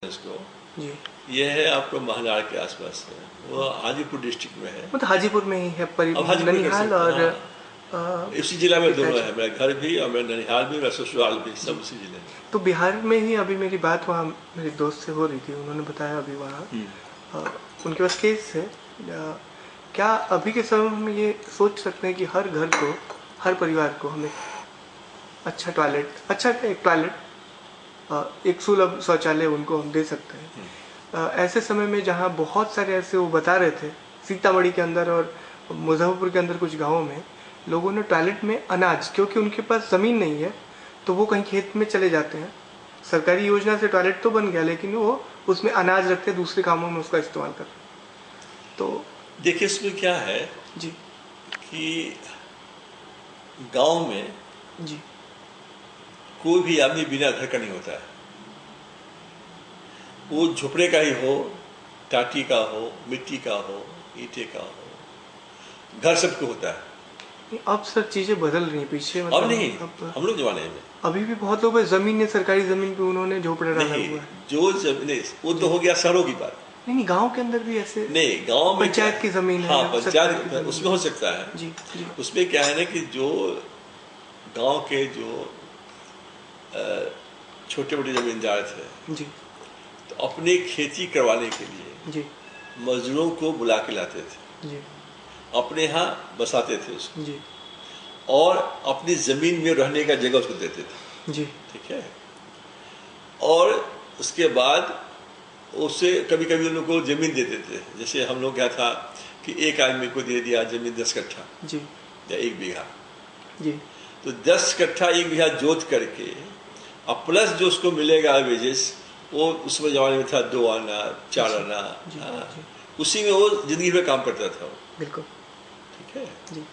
इसको जी। ये है आपको महनार के आसपास है, वो हाजीपुर डिस्ट्रिक्ट में है। मतलब हाजीपुर में ही है अब हाजीपुर कर ननिहाल सकते और हैं, हाँ। इसी जिला में दोनों है, मेरा घर भी और मेरा ननिहाल भी, मेरा ससुराल भी, सब उसी जिले में। तो बिहार में ही अभी मेरी बात वहाँ मेरे दोस्त से हो रही थी, उन्होंने बताया अभी वहाँ उनके पास केस है। क्या अभी के समय में ये सोच सकते हैं कि हर घर को, हर परिवार को हमें अच्छा टॉयलेट, अच्छा एक टॉयलेट, एक सुलभ शौचालय उनको हम दे सकते हैं? ऐसे समय में जहाँ बहुत सारे ऐसे, वो बता रहे थे सीतामढ़ी के अंदर और मुजफ्फरपुर के अंदर कुछ गाँवों में लोगों ने टॉयलेट में अनाज, क्योंकि उनके पास ज़मीन नहीं है तो वो कहीं खेत में चले जाते हैं, सरकारी योजना से टॉयलेट तो बन गया लेकिन वो उसमें अनाज रखते हैं, दूसरे कामों में उसका इस्तेमाल करते हैं। तो देखिए इसमें क्या है जी कि गांव में जी कोई भी आदमी बिना घर का नहीं होता है। वो झुपड़े का ही हो, टाटी का हो, मिट्टी का हो, ईंटे का हो, घर सबको होता है। अब सब चीजें बदल रही हैं पीछे, अब मतलब नहीं, अब हम लोग जमाने में अभी भी बहुत लोग जमीन है, सरकारी जमीन पे उन्होंने झोपड़ा डाला नहीं, हुआ है। जो जमीन वो तो हो गया शहरों की बात। नहीं, गांव के अंदर भी ऐसे नहीं, गांव में पंचायत की जमीन है। हाँ, सरकार की पंचायत जमीन उसमें हो सकता है। जी जी उसमें क्या है ना कि जो गांव के जो छोटे मोटे जमींदार थे जी तो अपनी खेती करवाने के लिए जी मजदूरों को बुला के लाते थे, जी अपने यहाँ बसाते थे उसको, जी और अपनी जमीन में रहने का जगह उसको देते थे। जी ठीक है। और उसके बाद उससे कभी कभी उन लोगों को जमीन देते थे। जैसे हम लोग क्या था कि एक आदमी को दे दिया जमीन 10 कट्ठा जी या 1 बीघा, जी तो 10 कट्ठा 1 बीघा जोत करके और प्लस जो उसको मिलेगा वेजेस, वो उसमें जमाने में था 2 आना 4 आना, उसी में वो जिंदगी में काम करता था वो। बिल्कुल। ठीक है जी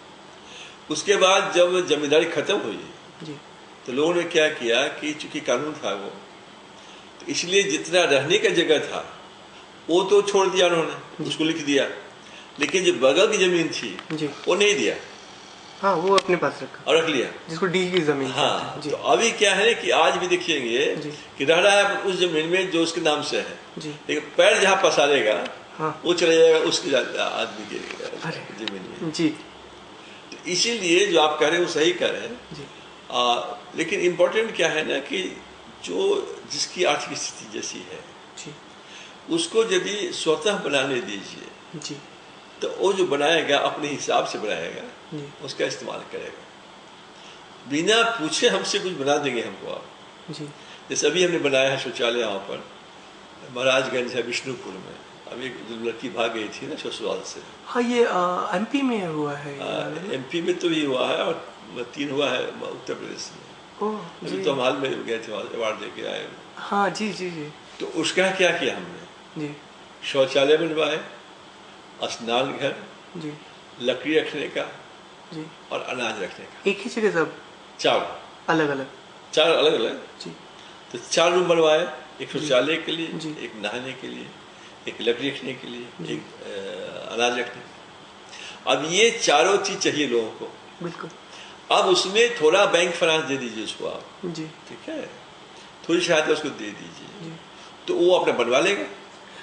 उसके बाद जब जमींदारी खत्म हुई जी तो लोगों ने क्या किया कि चूंकि कानून था वो, तो इसलिए जितना रहने का जगह था वो तो छोड़ दिया उन्होंने, उसको लिख दिया, लेकिन जो बगल की जमीन थी जी वो नहीं दिया। हाँ, वो अपने पास रखा और रख लिया, जिसको डी की जमीन हाँ। कहते हैं। जी तो अभी क्या है कि आज भी देखेंगे जी कि रह रहा है उस जमीन में जो उसके नाम से है, जी लेकिन पैर जहाँ पसारेगा हाँ वो चला जाएगा उसके आदमी के जमीन में। जी तो इसीलिए जो आप कह रहे हैं वो सही कह रहे हैं। जी लेकिन इम्पोर्टेंट क्या है ना कि जो जिसकी आर्थिक स्थिति जैसी है जी उसको यदि स्वतः बनाने दीजिए जी तो वो जो बनाएगा अपने हिसाब से बनाएगा, जी उसका इस्तेमाल करेगा। बिना पूछे हमसे कुछ बना देंगे हमको आप। जी जैसे अभी हमने बनाया है शौचालय यहाँ पर महाराजगंज है विष्णुपुर में, अभी जो लड़की भाग गई थी ना ससुराल से। हाँ, ये एमपी में हुआ है एमपी में तो भी हुआ है और 3 हुआ है उत्तर प्रदेश में। ओह अभी जी तो हम हाल में गए थे, अवार्ड लेके आए। हाँ जी जी जी तो उसका क्या किया हमने, जी शौचालय बनवाए, स्नान घर, जी लकड़ी रखने का जी और अनाज रखने का, एक ही जगह सब 4 अलग अलग। अलग अलग। जी तो 4 रूम बनवाए, एक शौचालय के लिए, जी एक नहाने के लिए, एक लकड़ी रखने के लिए, जी एक अनाज रखने के लिए। अब ये चारों चीज चाहिए लोगों को। बिल्कुल। अब उसमें थोड़ा बैंक फाइनेंस दे दीजिए उसको आप, जी ठीक है, थोड़ी सहायता उसको दे दीजिए जी तो वो अपना बनवा लेगा।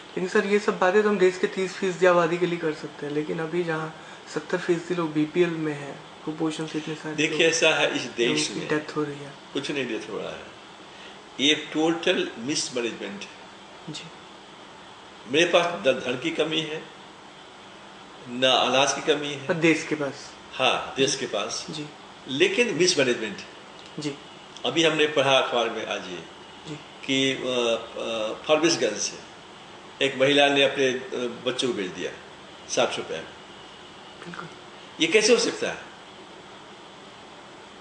लेकिन सर ये सब बातें तो हम देश के 30% आबादी के लिए कर सकते हैं, लेकिन अभी जहाँ 70% लोग बीपीएल में हैं, कुपोषण से इतने सारे देखिए ऐसा है इस देश में डेथ हो रही है। कुछ नहीं डेथ हो रहा है, ये टोटल मिसमैनेजमेंट है। जी मेरे पास न धन की कमी है, न अनाज की कमी है, पर देश के पास, हाँ देश के पास, जी लेकिन मिसमैनेजमेंट। जी अभी हमने पढ़ा अखबार में आज ये जी कि फारबिसगंज से एक महिला ने अपने बच्चों को भेज दिया 700 रुपये में। बिल्कुल। ये कैसे हो सकता है?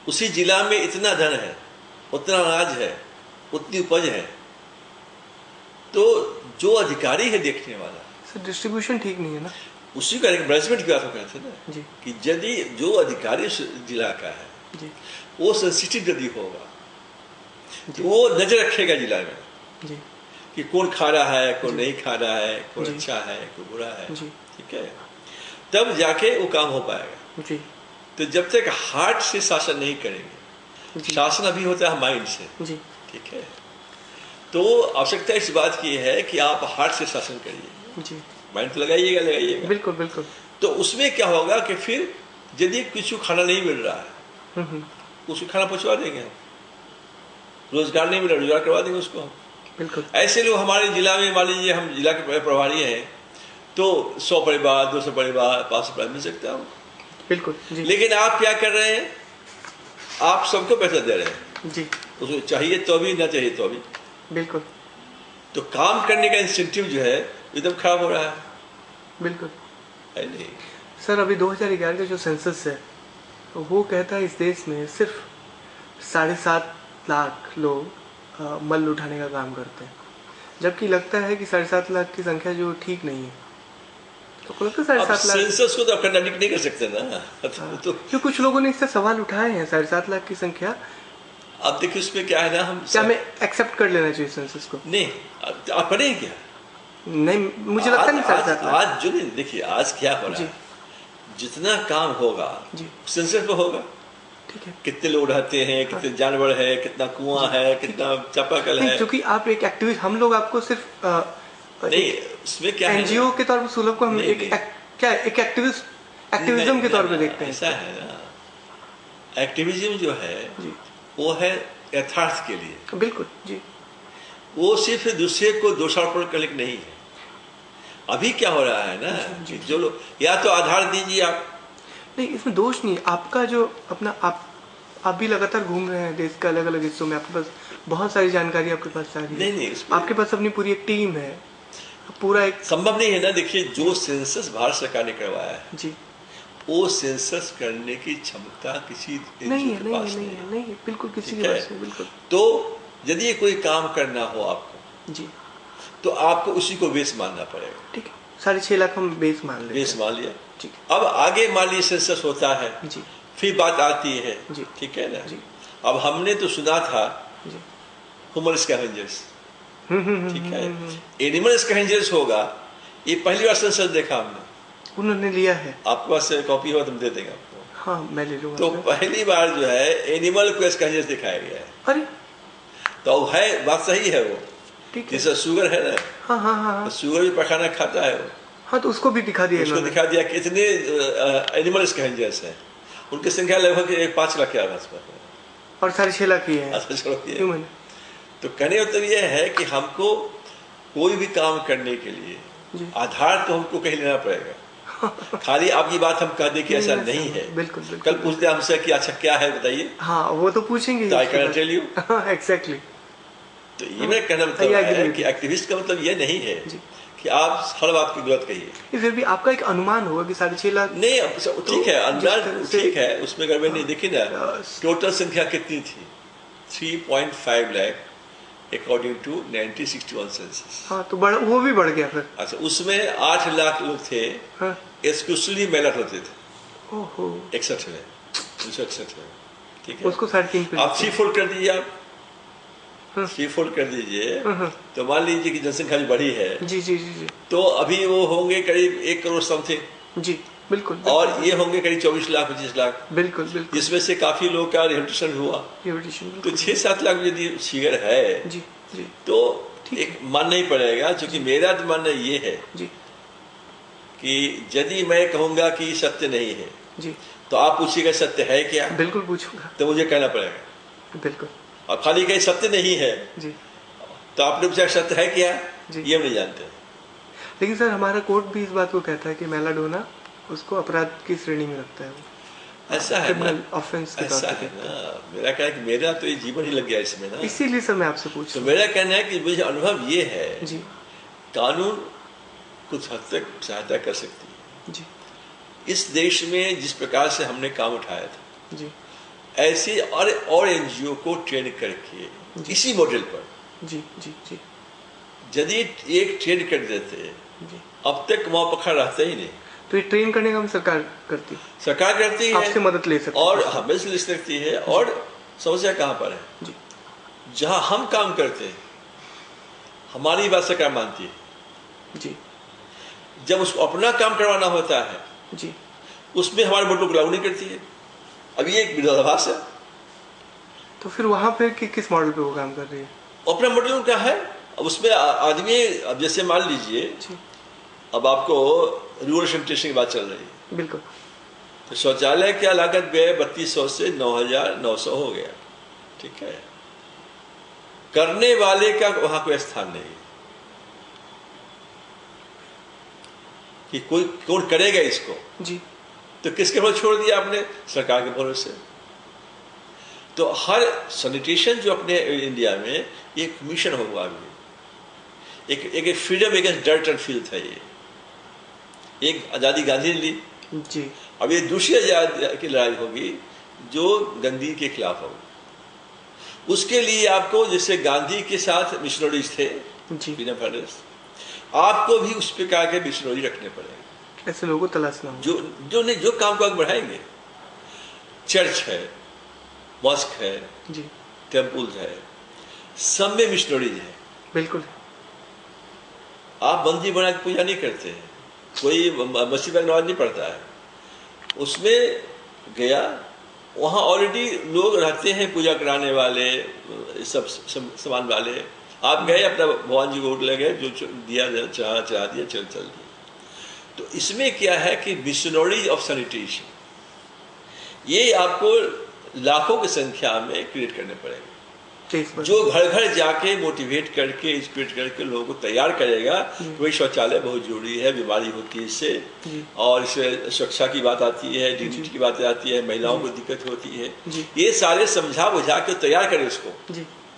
उसी जिला में इतना धन है, उतना अनाज है, उतनी उपज है, तो जो अधिकारी है देखने वाला, सर डिस्ट्रीब्यूशन ठीक नहीं है ना। उसी का मैनेजमेंट की बात हो रहे थे ना जी कि यदि जो अधिकारी जिला का है जी वो सेंसिटिव यदि होगा जी तो वो नजर रखेगा जिला में जी कि कौन खा रहा है, कौन जी नहीं खा रहा है, कौन जी अच्छा है, कौन बुरा है, जी ठीक है, तब जाके वो काम हो पाएगा। जी तो जब तक हार्ट से शासन नहीं करेंगे, जी शासन अभी होता है माइंड से, जी ठीक है, तो आवश्यकता इस बात की है कि आप हार्ट से शासन करिए, जी माइंड तो लगाइएगा। बिल्कुल बिल्कुल। तो उसमें क्या होगा कि फिर यदि कुछ खाना नहीं मिल रहा है हम्म, उसको खाना पहुंचवा देंगे हम, रोजगार नहीं मिल रहा रोजगार करवा देंगे उसको हम। बिल्कुल ऐसे लोग हमारे जिला में, मान लीजिए हम जिला के प्रभारी हैं, तो 100 परिवार 200 परिवार 500 परिवार मिल सकता हूँ। बिल्कुल जी लेकिन आप क्या कर रहे हैं, आप सबको पैसा दे रहे हैं, जी उसको चाहिए तो भी ना चाहिए तो भी। बिल्कुल तो काम करने का इंसेंटिव जो है एकदम खराब हो रहा है बिल्कुल। है नहीं। सर अभी 2011 का जो सेंसस है वो कहता है इस देश में सिर्फ 7.5 लाख लोग मल उठाने का काम करते हैं, जबकि लगता है कि 7.5 लाख की संख्या जो ठीक नहीं है। तो को लगता है अब 7.5 लाख, सेंसस को तो आप कंट्राडिक्ट नहीं कर सकते ना। तो क्यों कुछ लोगों ने इससे सवाल उठाए हैं 7.5 लाख की संख्या, अब देखिए उसमें क्या है ना, हम क्या हमें एक्सेप्ट कर लेना चाहिए सेंसस को? नहीं, आप करें क्या? नहीं, मुझे लगता नहीं 7.5 लाख। आज जो नहीं, देखिए आज क्या हो रहा है, जितना काम होगा जी सेंसस पे होगा। ठीक है, कितने लोग रहते हैं, कितने जानवर है, कितना कुआं है, कितना चापाकल है। क्योंकि आप एक एक्टिविस्ट, हम लोग आपको सिर्फ नहीं, उसमें क्या है, एनजीओ के तौर पर सुलभ को हम नहीं, क्या एक एक्टिविज्म के तौर पे देखते हैं। ऐसा है ना, एक्टिविज्म जो है जी वो है यथार्थ के लिए, बिल्कुल जी वो सिर्फ दूसरे को दोषारोपण करने के नहीं है। अभी क्या हो रहा है ना कि जो लोग, या तो आधार दीजिए आप, नहीं इसमें दोष नहीं, आपका जो अपना आप भी लगातार घूम रहे हैं देश के अलग अलग हिस्सों में, आपके पास बहुत सारी जानकारी आपके पास सारी है। नहीं, आपके पास अपनी पूरी एक टीम है, पूरा एक संभव नहीं है ना। देखिए जो सेंसस भारत सरकार ने करवाया है जी वो सेंसस करने की क्षमता किसी नहीं है, के नहीं पास है, नहीं है, नहीं है, बिल्कुल किसी ठीक के है? पास नहीं, बिल्कुल तो यदि कोई काम करना हो आपको, जी तो आपको उसी को बेस मानना पड़ेगा। ठीक है, 6.5 लाख हम बेस मान लेते बेस हैं। मान लिया, ठीक अब आगे मान लीजिए सेंसस होता है, जी फिर बात आती है, जी ठीक है ना। जी अब हमने तो सुना था जी ह्यूमन स्कैवेंजर्स, ठीक है, हम्म। एनिमल स्कैवेंजर्स होगा, ये पहली बार सेंसस देखा हमने। उन्होंने लिया है, आपके पास कॉपी हो तो हम दे देंगे आपको। हाँ मैं ले लूंगा। तो पहली बार जो है एनिमल को स्कैवेंजर्स दिखाया गया है, अरे तो है बात सही है वो। ठीक है, जैसे शुगर है ना, हाँ हाँ हाँ तो हाँ शुगर भी पखाना खाता है वो, हाँ, तो उसको भी दिखा दिया उसको इन्होंने। दिखा दिया कि इतने एनिमल स्कैवेंजर्स हैं, उनकी संख्या लगभग 5 लाख के आसपास है। और 6.5 लाख ही है अच्छा चलो ये, ह्यूमन। तो कहने का मतलब ये है कि हमको कोई भी काम करने के लिए जी आधार तो हमको कहीं लेना पड़ेगा। खाली आपकी बात हम कह दें कि ऐसा नहीं है। बिल्कुल कल बिल्कुल। पूछते हमसे कि अच्छा क्या है बताइए, हाँ वो तो पूछेंगे तो I can tell you. Exactly. तो ये मेरा कहना मतलब है कि एक्टिविस्ट का मतलब ये नहीं है कि आप हर बात की गलत कहिए। फिर भी आपका एक अनुमान होगा कि 6.5 लाख नहीं, ठीक है, अंदाज ठीक है, उसमें गड़बड़ नहीं। देखिए ना, Yes. टोटल संख्या कितनी थी, 3.5 लाख अकॉर्डिंग टू 1961 सेंसस। हाँ तो वो भी बढ़ गया फिर। अच्छा, उसमें 8 लाख लोग थे, हाँ एक्सक्लूसिवली महिला होते थे ओहो 61 में, 1961 में, ठीक है। उसको 3.5 पे आप 3 फोल्ड कर दीजिए, आप हाँ। 3 फोल्ड कर दीजिए, हाँ। तो मान लीजिए कि जनसंख्या बढ़ी है, जी जी जी जी तो अभी वो होंगे करीब 1 करोड़ समथिंग, जी बिल्कुल और ये होंगे करीब 24 लाख 25 लाख, बिल्कुल बिल्कुल। जिसमें से काफी लोग का रिहबिलिटेशन हुआ। Evolution, तो 6-7 लाख यदि फिगर है जी जी तो ठीक एक मानना ही पड़ेगा। क्योंकि मेरा तो मानना ये है जी कि यदि मैं कहूंगा कि सत्य नहीं है, जी तो आप पूछिएगा सत्य है क्या, बिल्कुल पूछूंगा, तो मुझे कहना पड़ेगा। बिल्कुल और खाली कहीं सत्य नहीं है जी। तो आपने पूछा सत्य है क्या, जी। ये हम नहीं जानते। लेकिन सर हमारा कोर्ट भी इस बात को कहता है कि मेलाडोना उसको अपराध की श्रेणी में रखता है, वो ऐसा है क्रिमिनल ना, ऑफेंस के तौर ऐसा पे है कहता है। ना। मेरा कहना है कि मेरा तो ये जीवन ही लग गया इसमें ना, इसीलिए सर मैं आपसे पूछ तो रहा मेरा कहना है कि मुझे अनुभव ये है हूँ। जी कानून कुछ हद तक सहायता कर सकती है। जी इस देश में जिस प्रकार से हमने काम उठाया था, जी ऐसे और एनजीओ को ट्रेन करके इसी मॉडल पर जी जी जी यदि एक ट्रेन कर देते, जी अब तक वहां पकड़ रहता ही नहीं। तो ये ट्रेन करने का हम सरकार करती है, सरकार करती है, आपसे मदद ले सकती और है। हमें से ले सकती है। और समस्या कहाँ पर है, जी जहां हम काम करते हैं हमारी बात सरकार मानती है, जी जब उसको अपना काम करवाना होता है जी उसमें हमारे वोटों को लागू नहीं करती है। अब ये एक विरोधाभास है। तो फिर वहां पे किस मॉडल पे वो काम कर रही है? अपना मॉडल उनका है। अब उसमें आदमी, अब जैसे मान लीजिए अब आपको रूरल सैनिटेशन की बात चल रही है, बिल्कुल। तो शौचालय क्या लागत व्यय 3200 से 9900 हो गया, ठीक है। करने वाले का वहां कोई स्थान नहीं कि कोई कौन करेगा इसको जी। तो किसके भरोसे छोड़ दिया आपने? सरकार के भरोसे। तो हर सैनिटेशन जो अपने इंडिया में एक मिशन होगा, अभी एक freedom against dirt and filth है। ये एक आज़ादी गांधी ने ली जी। अब ये दूसरी आज़ादी की लड़ाई होगी जो गंदगी के खिलाफ होगी। उसके लिए आपको, जैसे गांधी के साथ मिशनरीज थे फ्रीडम फाइटर्स, आपको भी उस प्रकार के मिशनरी रखने पड़ेंगे, ऐसे लोगों को तलाशना होगा जो काम को आगे बढ़ाएंगे। चर्च है, मॉस्क है जी, टेम्पल्स है, सब में मिशनरीज है। बिल्कुल। आप बंदी बना के पूजा नहीं करते हैं, कोई मसीह का नमाज नहीं पढ़ता है। उसमें गया, वहाँ ऑलरेडी लोग रहते हैं पूजा कराने वाले, सब सामान वाले। आप गए अपना भगवान जी को वोट लगे, जो दिया चढ़ा दिया, चल दिया। तो इसमें क्या है कि मिशनरीज ऑफ सैनिटेशन, ये आपको लाखों की संख्या में क्रिएट करने पड़ेंगे, जो घर घर जाके मोटिवेट करके, इंस्पिरेट करके लोगों को तैयार करेगा कि भाई शौचालय बहुत जरूरी है, बीमारी होती है इससे, और इससे सुरक्षा की बात आती है, डिग्निटी की बात आती है, महिलाओं को दिक्कत होती है। ये सारे समझा बुझा के तैयार करें उसको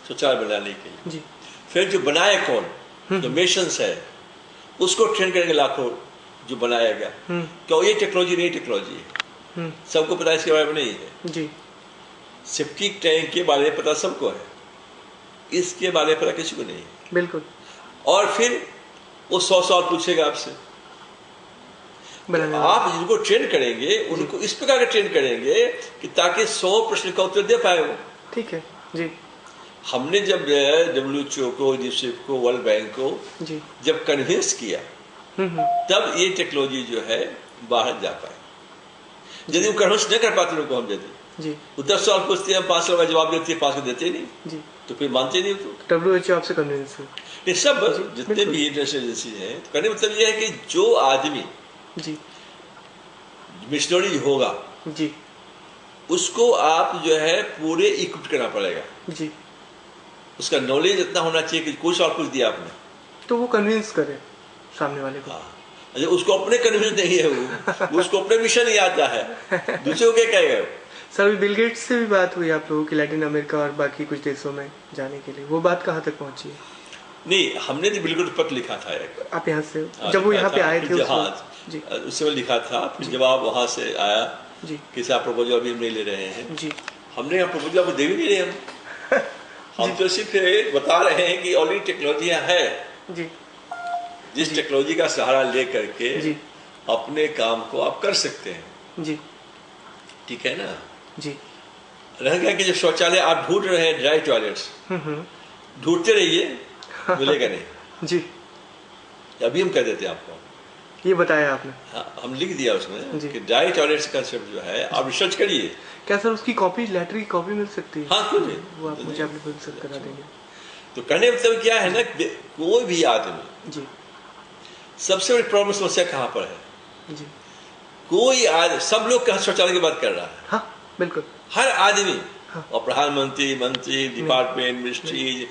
शौचालय बनाने के लिए। फिर जो बनाए कौन, जो मिशंस है, उसको ट्रेन करेंगे लाखों जो बनाएगा। क्यों? ये टेक्नोलॉजी नई टेक्नोलॉजी है, सबको पता है, इसके बारे में नहीं है जी। सेप्टिक टैंक के बारे में पता सबको है, इसके बारे में पता किसी को नहीं है। बिल्कुल। और फिर वो 100 सवाल पूछेगा आपसे। आप जिनको ट्रेन करेंगे उनको इस प्रकार का ट्रेन करेंगे कि ताकि 100 प्रश्न का उत्तर दे पाए वो। ठीक है जी। हमने जब WHO को, यूनिसेफ को, वर्ल्ड बैंक को जी जब कन्विंस किया, तब ये टेक्नोलॉजी जो है बाहर जा पाए। यदि वो कन्विंस नहीं कर पाते लोग, हम यदि जी 10 सवाल पूछते हैं, 5 सवाल जवाब देते हैं, 5 को देते नहीं जी, तो फिर मानते नहीं। तो WHO आपसे कन्विंस है? ये सब जितने भी इंटरनेशनल एजेंसी हैं, तो कहने मतलब ये है कि जो आदमी जी मिशनरी होगा जी, उसको आप जो है पूरे इक्विप करना पड़ेगा जी। उसका नॉलेज इतना होना चाहिए कि कोई सवाल पूछ दिया आपने तो वो कन्विंस करे सामने वाले को। अच्छा, उसको अपने कन्विंस नहीं है, वो उसको अपने मिशन नहीं आता है, दूसरे को क्या कहेगा? सर, बिल गेट्स से भी बात हुई आप लोगों की लैटिन अमेरिका और बाकी कुछ देशों में जाने के लिए, वो बात कहाँ तक पहुँची है? नहीं, हमने तो बिल्कुल पत्र लिखा था एक, आप यहाँ से जब वो यहाँ पे आए थे उसमें लिखा था। फिर जब आप वहाँ से आया जी, किसी आप प्रपोजल अभी हम नहीं ले रहे हैं जी, हमने यहाँ प्रपोजल आपको दे भी नहीं रहे हम तो सिर्फ बता रहे हैं कि ऑलरेडी टेक्नोलॉजियाँ है जी, जिस टेक्नोलॉजी का सहारा ले करके जी अपने काम को आप कर सकते हैं जी, ठीक है ना जी। रह गया कि जब शौचालय आप ढूंढ रहे हैं, ड्राई टॉयलेट्स ढूंढते रहिए, मिलेगा नहीं जी। अभी हम कह देते हैं आपको, ये बताया आपने? हाँ, हम लिख दिया उसमें कि ड्राई टॉयलेट्स कंसेप्ट जो है आप रिसर्च करिए। क्या सर उसकी कॉपी, लेटर की कॉपी मिल सकती है? हाँ, कुछ वो आप मुझे अपने खुद से करा देंगे। तो कहने मतलब क्या है ना, कोई भी आदमी जी, सबसे बड़ी प्रॉब्लम समस्या कहाँ पर है जी? कोई सब लोग शौचालय की बात कर रहा है। हाँ, बिल्कुल, हर आदमी हाँ। और प्रधानमंत्री, मंत्री, डिपार्टमेंट, मिनिस्ट्री,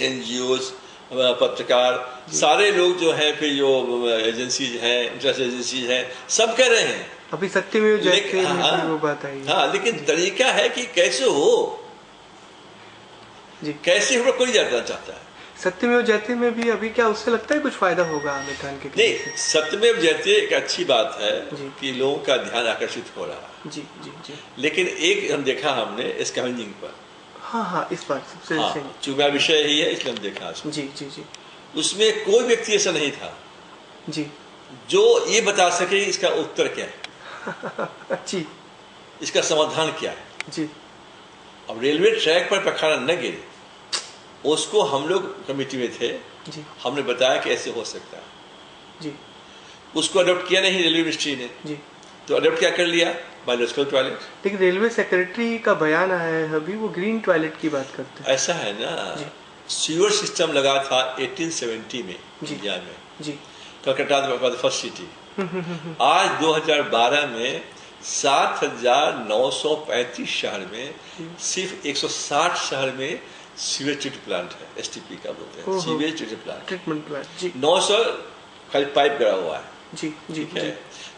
NGOs, पत्रकार, सारे लोग जो हैं, फिर जो एजेंसीज हैं, इंटरनेशनल एजेंसीज हैं, सब कर रहे हैं। अभी सत्यमेव जयते वो बात आई। हाँ, लेकिन तरीका है कि कैसे हो जी, कैसे हम लोग कोई जाना चाहता है। सत्यमेव जयते में भी अभी क्या उससे लगता है कुछ फायदा होगा आमिर खान के? नहीं, सत्यमेव जयते एक अच्छी बात है कि लोगों का ध्यान आकर्षित हो रहा है जी जी जी। लेकिन एक हम देखा हमने स्कैवेंजिंग पर, हाँ हाँ, इस बार सबसे चूंकि विषय ही है इसलिए हम देखा जी जी जी। उसमें कोई व्यक्ति ऐसा नहीं था जी जो ये बता सके इसका उत्तर क्या है जी, इसका समाधान क्या है जी। अब रेलवे ट्रैक पर पखाड़ा न गिरे, उसको हम लोग कमेटी में थे जी, हमने बताया कि ऐसे हो सकता है जी। उसको अडॉप्ट किया नहीं रेलवे मिनिस्ट्री ने जी, तो अडॉप्ट क्या कर लिया? Biological toilet. लेकिन रेलवे सेक्रेटरी का बयान आया है अभी, वो ग्रीन टॉयलेट की बात करते हैं। ऐसा है ना जी, सीवर सिस्टम लगा था 1870 में इंडिया में जी। Calcutta first city. आज 2012 में 7,935 शहर में सिर्फ 160 शहर में सीवेज ट्रीटमेंट प्लांट है, STP का बोलते हैं, सीवेज ट्रीटमेंट प्लांट जी। 900 खाली पाइप गड़ा हुआ है जी जी है।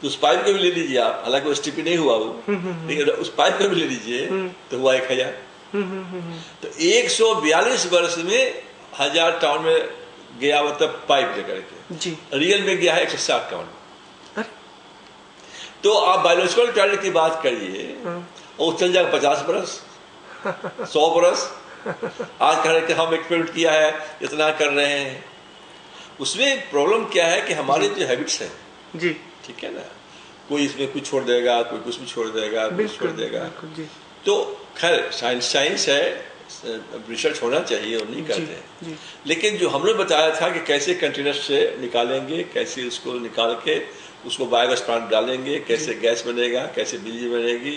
तो उस पाइप को भी ले लीजिए आप, हालांकि वो STP नहीं हुआ वो, लेकिन उस पाइप को भी ले लीजिए तो हुआ 1,000। तो 142 वर्ष में 1000 टाउन में गया, मतलब पाइप लेकर के जी। रियल में गया है 160 टाउन। तो आप बायोलॉजिकल टॉयलेट की बात करिए और चल जाएगा 50 बरस 100 बरस। आज कह रहे कि हम एक्सपेरिमेंट किया है, इतना कर रहे हैं। उसमें प्रॉब्लम क्या है कि हमारे जो हैबिट्स हैं जी, ठीक है ना, कोई इसमें कुछ छोड़ देगा, कोई कुछ भी छोड़ देगा, कुछ छोड़ देगा। तो खैर साइंस है, रिसर्च होना चाहिए और नहीं करते हैं। लेकिन जो हमने बताया था कि कैसे कंटेनर से निकालेंगे, कैसे उसको निकाल के उसको बायोगैस प्लांट डालेंगे, कैसे गैस बनेगा, कैसे बिजली बनेगी,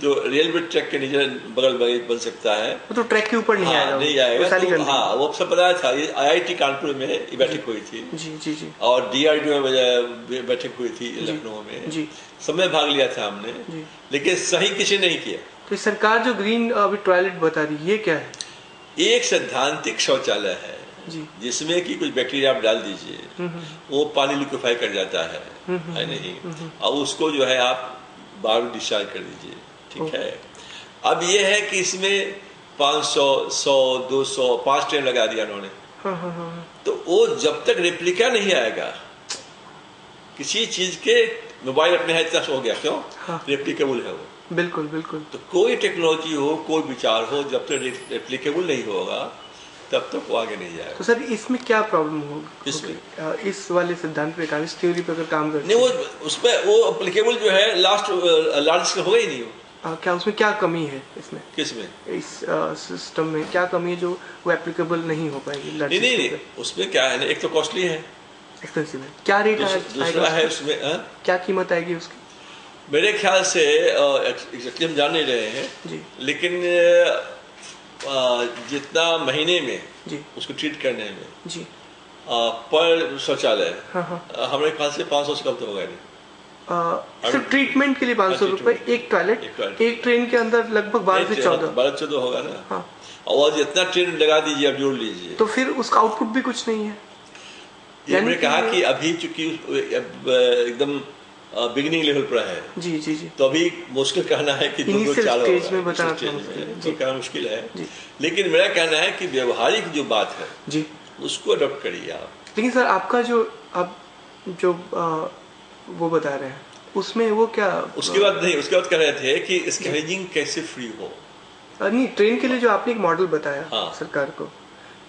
तो रेलवे ट्रैक के नीचे बगल बन सकता है। तो ट्रैक के ऊपर नहीं आएगा, नहीं आएगा। तो हाँ, वो सब बताया था। ये IIT कानपुर में बैठक हुई थी जी जी जी, और DRDO में बैठक हुई थी लखनऊ में जी। सब में भाग लिया था हमने, लेकिन सही किसी नहीं किया। तो सरकार जो ग्रीन अभी टॉयलेट बता रही है, ये क्या है? एक सैद्धांतिक शौचालय है जिसमें कि कुछ बैक्टीरिया आप डाल दीजिए, वो पानी लिक्विफाई कर जाता है नहीं, और उसको जो है आप बाहर डिस्चार्ज कर दीजिए, ठीक है। अब ये है कि इसमें 500, 100, 200, 5 ट्रेन लगा दिया उन्होंने। तो वो जब तक रेप्लिका नहीं आएगा किसी चीज के, मोबाइल अपने हाथ तक हो गया, क्यों? रेप्लिकेबल है वो। बिल्कुल बिल्कुल। तो कोई टेक्नोलॉजी हो, कोई विचार हो, जब तक रेप्लिकेबल नहीं होगा तब तक वो आगे नहीं जाएगा। तो सर इसमें क्या प्रॉब्लम होगी इस वाले सिद्धांत पे, इस थ्योरी पे अगर काम करते? नहीं, वो उसमें वो एप्लीकेबल जो है लार्ज स्केल होगा ही नहीं वो। क्या उसमें क्या कमी है इसमें? किसमें? इस सिस्टम में क्या कमी है जो वो एप्लीकेबल नहीं हो पाएगी? नहीं, उसमें क्या है ना, एक तो कॉस्टली है, एक्सपेंसिव है। क्या रेट दूसरा है उसमें क्या कीमत आएगी उसकी? मेरे ख्याल से एग्जैक्टली हम जान नहीं रहे हैं जी, लेकिन जितना महीने में जी उसको ट्रीट करने में जी पर शौचालय हमारे ख्याल से 500 से कम तो होगा नहीं। सिर्फ ट्रीटमेंट के लिए 500 रुपए एक टॉयलेट, एक ट्रेन के अंदर लगभग 12 से 14 होगा ना। हाँ। और जितना ट्रेन लगा दीजिए, आप जोड़ लीजिए, तो फिर उसका आउटपुट भी कुछ नहीं है। मैंने कहा कि अभी चूंकि एकदम बिगिनिंग लेवल पर है जी जी जी, तो अभी मुश्किल कहना है कि 2 4 स्टेज में बताना तो कहना मुश्किल है। लेकिन मेरा कहना है कि व्यवहारिक जो बात है जी उसको अडॉप्ट करिए आप। लेकिन सर आपका जो आप जो वो बता रहे हैं उसमें वो क्या, उसके बाद नहीं, उसके बाद कह रहे थे कि स्कैवेजिंग कैसे फ्री हो। नहीं, ट्रेन के लिए जो आपने एक मॉडल बताया सरकार को,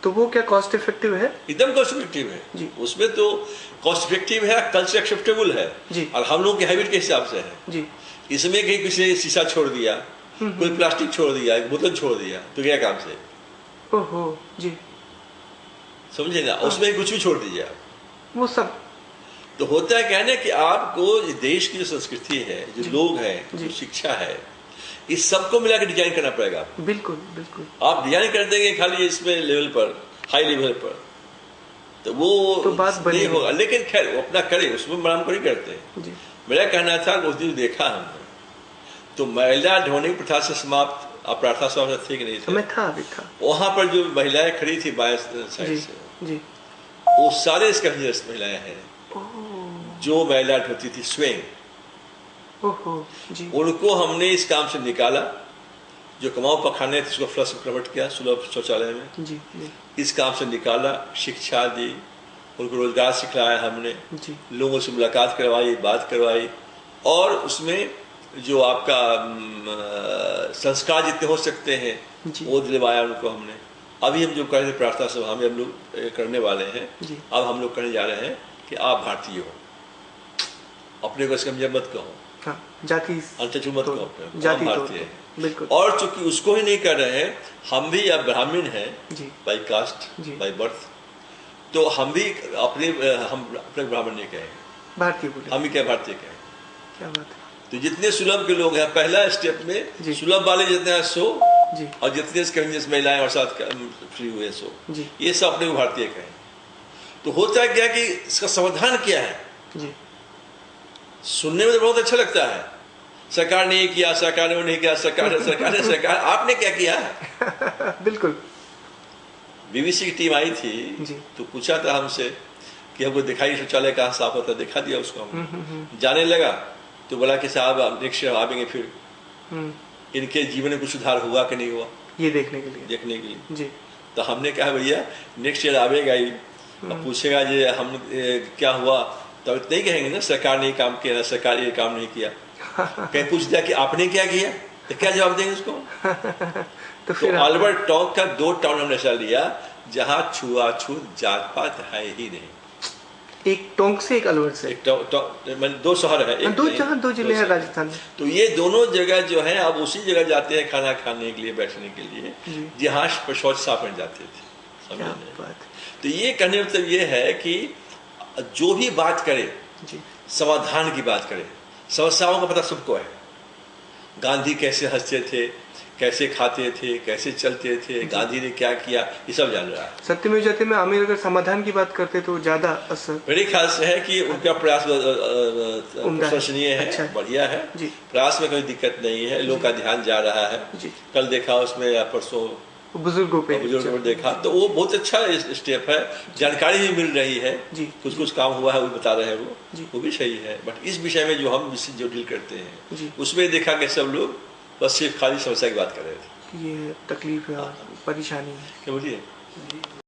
तो वो क्या कॉस्ट इफेक्टिव है? एकदम कॉस्ट इफेक्टिव है जी। उसमें तो कॉस्ट इफेक्टिव है, कल्चर एक्सेप्टेबल है जी, और हम लोग के हैबिट के हिसाब से है जी। इसमें कहीं किसी ने शीशा छोड़ दिया, कोई प्लास्टिक छोड़ दिया, बोतल छोड़ दिया, तो क्या काम से? ओहो जी, समझे ना। उसमें कुछ भी छोड़ दीजिए आप, वो सब तो होता है क्या है कि आपको देश की जो संस्कृति है, जो लोग हैं, जो शिक्षा है, इस सबको मिला के डिजाइन करना पड़ेगा। बिल्कुल बिल्कुल। आप डिजाइन कर देंगे खाली इसमें लेवल पर, हाई लेवल पर, तो वो तो बात नहीं होगा। लेकिन खैर वो अपना करे, उसमें हम को नहीं करते हैं। मेरा कहना था उस दिन देखा हमने, तो महिला ढोने की प्रथा से समाप्त अपराधा समाप्त थी कि नहीं था? मैं था, था। वहां पर जो महिलाएं खड़ी थी बाएं साइड से जी, वो सारे स्कैवेंजर्स महिलाएं हैं जो महिला ढोती थी स्वेइंग। उनको हमने इस काम से निकाला, जो कमाओ पखाने थे उसको फ्लश में कन्वर्ट किया सुलभ शौचालय में जी, जी। इस काम से निकाला, शिक्षा दी, उनको रोजगार सिखलाया हमने जी, लोगों से मुलाकात करवाई, बात करवाई, और उसमें जो आपका संस्कार जितने हो सकते हैं वो दिलवाया उनको हमने। अभी हम जो कर रहे प्रार्थना सभा में हम लोग करने वाले हैं, अब हम लोग करने जा रहे हैं कि आप भारतीय हो, अपने को स्कैवेंजर मत कहो, जाति मत कहो, जाति भारतीय है। बिल्कुल। और चूंकि उसको ही नहीं कर रहे हैं, हम भी अब ब्राह्मण हैं बाई कास्ट, बाई बर्थ, तो हम भी अपने ब्राह्मण नहीं कहें, भारतीय बोले, हम ही क्या भारतीय कहें। क्या बात है। तो जितने सुलभ के लोग हैं, पहला स्टेप में सुलभ वाले जितने हैं 100 जी और जितने स्कैवेंजर्स महिलाएं और साथ फ्री हुए सो जी ये सब अपने भारतीय का है। तो होता क्या कि इसका समाधान क्या है? जी सुनने में तो बहुत अच्छा लगता है, सरकार ने ये किया, सरकार ने वो नहीं किया, सरकार आपने क्या किया? बिल्कुल। बीबीसी की टीम आई थी जी तो पूछा था हमसे कि हमको दिखाई शौचालय कहाँ साफ होता, दिखा दिया उसको हम। जाने लगा तो बोला कि साहब नेक्स्ट ईयर आएंगे फिर इनके जीवन में कुछ सुधार हुआ कि नहीं हुआ ये देखने के लिए। जी तो हमने कहा भैया नेक्स्ट ईयर आवेगा ही, अब पूछेगा जे हम क्या हुआ तो नहीं कहेंगे ना सरकार ने ये काम किया ना सरकार ये काम नहीं किया। कहीं पूछ दिया कि आपने क्या किया तो क्या जवाब देंगे उसको? तो तो अल्बर्ट टॉक का 2 टाउन हमने ऐसा लिया जहाँ छुआछूत जात पात है ही नहीं। एक टोंक से एक अलवर से, एक मतलब 2 शहर है, दो जिले हैं राजस्थान में। तो ये दोनों जगह जो है अब उसी जगह जाते हैं खाना खाने के लिए, बैठने के लिए, जहाँ शौच साफ में जाते थे। क्या बात। तो ये कहने मतलब ये है कि जो भी बात करे जी समाधान की बात करे। समस्याओं का पता सबको है, गांधी कैसे हंसते थे, कैसे खाते थे, कैसे चलते थे, गांधी ने क्या किया, ये सब जान रहा है। सत्यमेव जयते में आमिर अगर समाधान की बात करते तो ज्यादा असर मेरे ख्याल से है कि उनका प्रयास प्रशंसनीय है, अच्छा बढ़िया है जी। प्रयास में कोई दिक्कत नहीं है, लोग का ध्यान जा रहा है जी। कल देखा उसमें परसों बुजुर्गों पे देखा तो वो बहुत अच्छा स्टेप है, जानकारी भी मिल रही है जी। कुछ काम हुआ है वो बता रहे हैं वो भी सही है। बट इस विषय में जो हम जो डील करते हैं उसमें देखा कि सब लोग बस सिर्फ खाली समस्या की बात कर रहे थे, ये तकलीफ है और परेशानी है। क्या बोलिए?